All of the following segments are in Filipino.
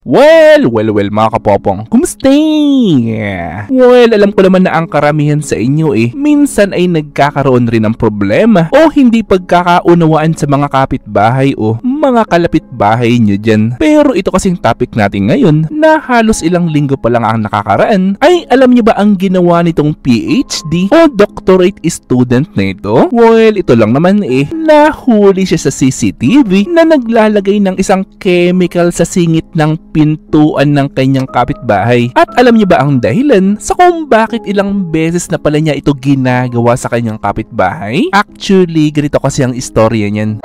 Well, mga kapopong, kumusta? Well, alam ko naman na ang karamihan sa inyo minsan ay nagkakaroon rin ng problema o hindi pagkakaunawaan sa mga kapitbahay o mga kalapitbahay nyo dyan. Pero ito kasing topic natin ngayon na halos ilang linggo pa lang ang nakakaraan, ay alam nyo ba ang ginawa nitong PhD o doctorate student na ito? Well, ito lang naman nahuli siya sa CCTV na naglalagay ng isang chemical sa singit ng pintuan ng kanyang kapitbahay. At alam niyo ba ang dahilan sa kung bakit ilang beses na pala niya ito ginagawa sa kanyang kapitbahay? Actually, ganito kasi ang istorya niyan.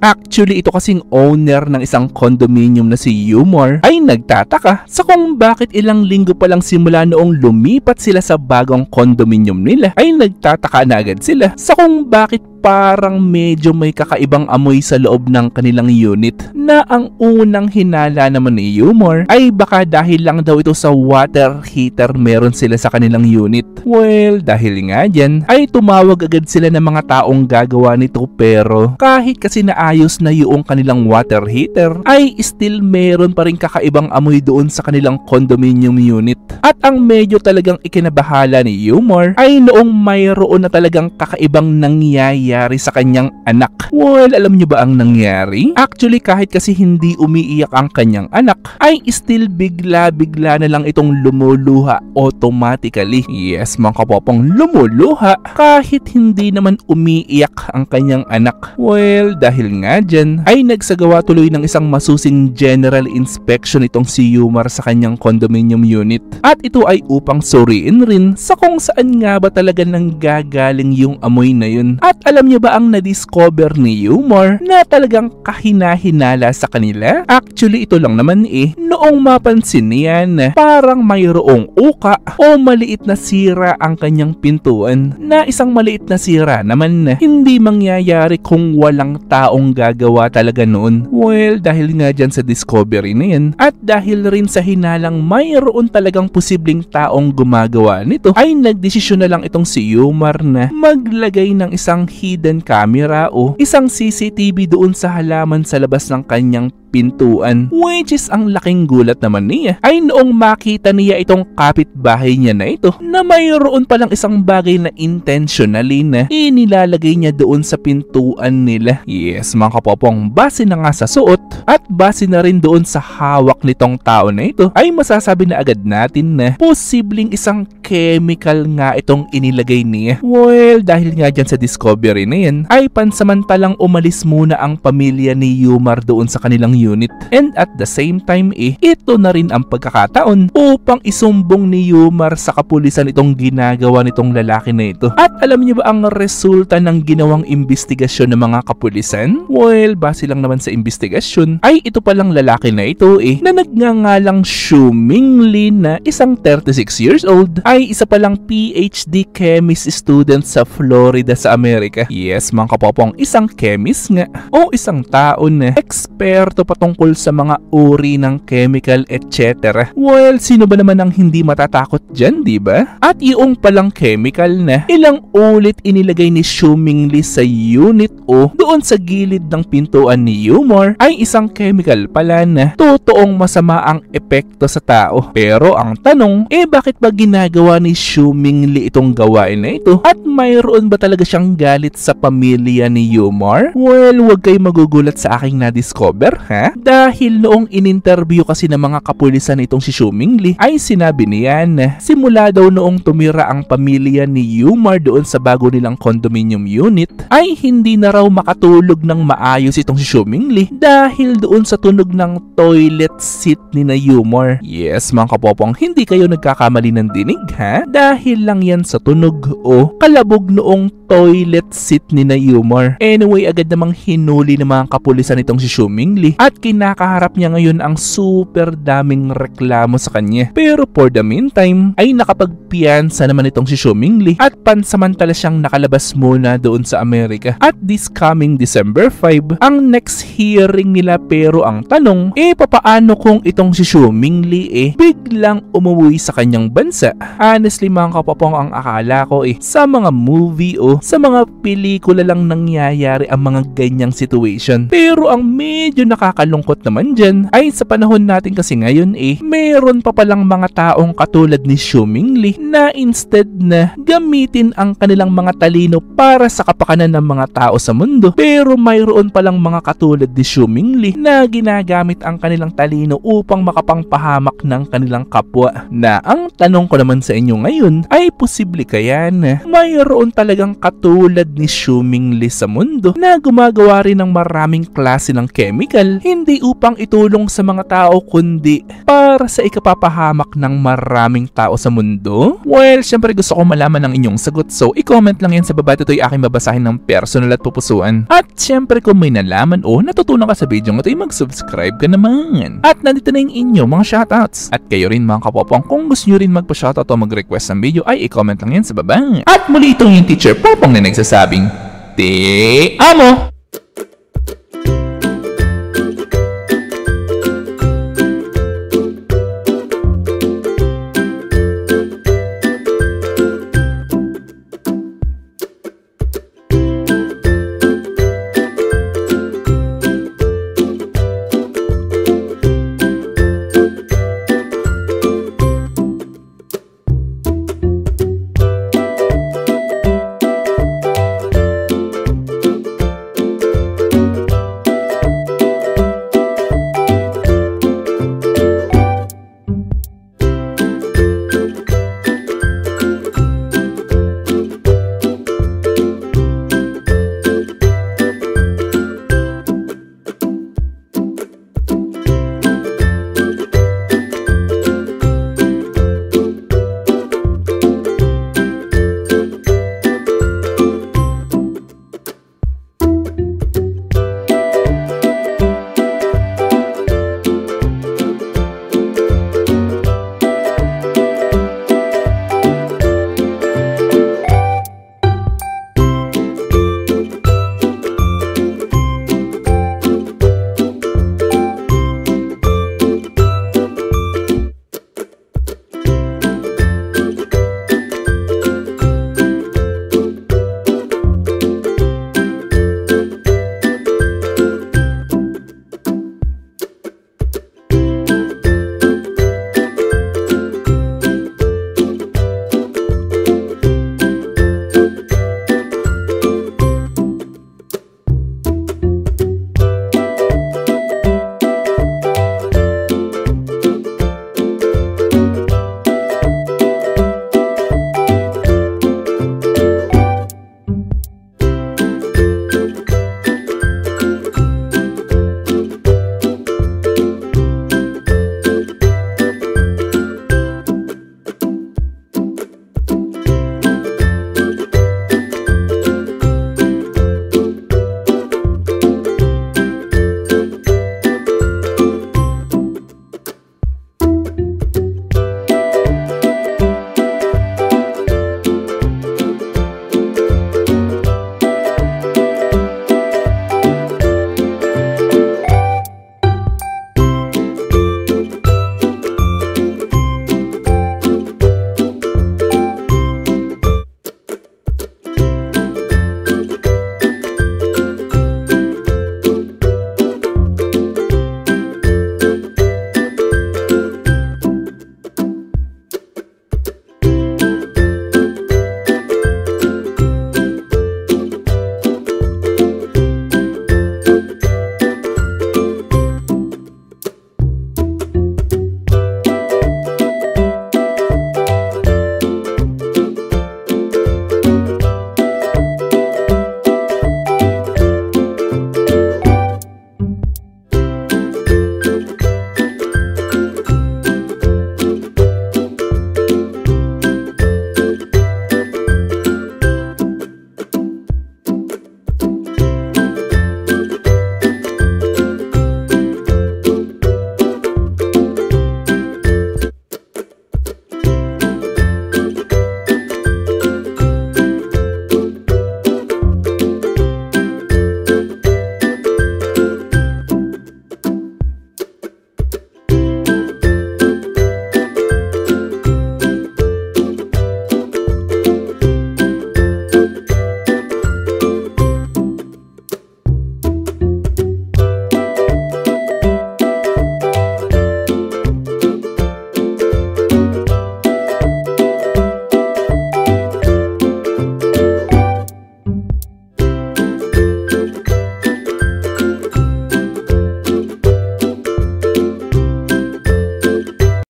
Actually, ito kasing owner ng isang condominium na si Yumar ay nagtataka sa kung bakit ilang linggo pa lang simula noong lumipat sila sa bagong condominium nila, ay nagtataka na agad sila sa kung bakit parang medyo may kakaibang amoy sa loob ng kanilang unit, na ang unang hinala naman ni Yumar ay baka dahil lang daw ito sa water heater meron sila sa kanilang unit. Well, dahil nga dyan ay tumawag agad sila ng mga taong gagawa nito, pero kahit kasi naayos na yung kanilang water heater ay still meron pa rin kakaibang amoy doon sa kanilang condominium unit. At ang medyo talagang ikinabahala ni Yumar ay noong mayroon na talagang kakaibang nangyayari sa kanyang anak. Well, alam nyo ba ang nangyari? Actually, kahit kasi hindi umiiyak ang kanyang anak, ay still bigla-bigla na lang itong lumuluha automatically. Yes, mga kapopong, lumuluha kahit hindi naman umiiyak ang kanyang anak. Well, dahil nga dyan, ay nagsagawa tuloy ng isang masusing general inspection itong si Yumar sa kanyang condominium unit. At ito ay upang suriin rin sa kung saan nga ba talaga nanggagaling yung amoy na yun. At alam niyo ba ang na-discover ni Yumar na talagang kahina-hinala sa kanila? Actually, ito lang naman noong mapansin niya na parang mayroong uka o maliit na sira ang kanyang pintuan, na isang maliit na sira naman na hindi mangyayari kung walang taong gagawa talaga noon. Well, dahil nga dyan sa discovery na yan, at dahil rin sa hinalang mayroon talagang posibleng taong gumagawa nito, ay nagdesisyon na lang itong si Yumar na maglagay ng isang hidden camera o isang CCTV doon sa halaman sa labas ng kanyang pintuan. Which is ang laking gulat naman niya ay noong makita niya itong kapitbahay niya na ito na mayroon palang isang bagay na intentionally na inilalagay niya doon sa pintuan nila. Yes, mga kapopong, base na nga sa suot at base na rin doon sa hawak nitong tao na ito, ay masasabi na agad natin na posibleng isang chemical nga itong inilagay niya. Well, dahil nga dyan sa discovery na yan, ay pansamantalang umalis muna ang pamilya ni Yumar doon sa kanilang unit. And at the same time ito na rin ang pagkakataon upang isumbong ni Yumar sa kapulisan itong ginagawa nitong lalaki na ito. At alam niyo ba ang resulta ng ginawang investigasyon ng mga kapulisan? Well, base lang naman sa investigasyon, ay ito palang lalaki na ito na nagngangalang Xu Mingli, na isang 36 years old, ay isa palang PhD chemist student sa Florida sa Amerika. Yes, mga kapopong, isang chemist nga o isang tao na eksperto patungkol sa mga uri ng chemical, etc. Well, sino ba naman ang hindi matatakot dyan, di ba? At yung palang chemical na ilang ulit inilagay ni Xu Mingli sa unit o doon sa gilid ng pintuan ni Yumar, ay isang chemical pala na totoong masama ang epekto sa tao. Pero ang tanong, bakit ba ginagawa ni Xu Mingli itong gawain na ito? At mayroon ba talaga siyang galit sa pamilya ni Yumar? Well, huwag kayo magugulat sa aking na-discover, ha? Dahil noong in-interview kasi ng mga kapulisan itong si Xu Mingli, ay sinabi niya na simula daw noong tumira ang pamilya ni Yumar doon sa bago nilang condominium unit, ay hindi na raw makatulog ng maayos itong si Xu Mingli dahil doon sa tunog ng toilet seat ni na Yumar. Yes, mga kapopong, hindi kayo nagkakamali ng dinig, ha? Dahil lang yan sa tunog o kalabog noong toilet seat ni na Yumar. Anyway, agad namang hinuli ng mga kapulisan itong si Xu Mingli at kinakaharap niya ngayon ang super daming reklamo sa kanya. Pero for the meantime, ay nakapagpiyansa naman itong si Xu Mingli at pansamantala siyang nakalabas muna doon sa Amerika. At this coming December 5, ang next hearing nila, pero ang tanong, papaano kung itong si Xu Mingli biglang umuwi sa kanyang bansa? Honestly, mga kapapong, ang akala ko sa mga movie o mundo, sa mga pelikula lang nangyayari ang mga ganyang situation. Pero ang medyo nakakalungkot naman dyan ay sa panahon natin kasi ngayon meron pa palang mga taong katulad ni Xu Mingli na instead na gamitin ang kanilang mga talino para sa kapakanan ng mga tao sa mundo, pero mayroon palang mga katulad ni Xu Mingli na ginagamit ang kanilang talino upang makapangpahamak ng kanilang kapwa. Na ang tanong ko naman sa inyo ngayon ay posible kaya na mayroon talagang katulad ni Xu Mingli sa mundo na gumagawa rin ng maraming klase ng chemical hindi upang itulong sa mga tao kundi para sa ikapapahamak ng maraming tao sa mundo? Well, syempre gusto ko malaman ang inyong sagot, so i-comment lang yan sa baba. Ito'y aking babasahin ng personal at pupusuan. At syempre kung may nalaman o natutunan ka sa video ito'y mag-subscribe ka naman. At nandito na yung inyong mga shoutouts. At kayo rin mga kapopong, kung gusto nyo rin magpa-shoutout o mag-request ng video ay i-comment lang yan sa baba. At muli itong yung Teacher Popong na nagsasabing, Te amo!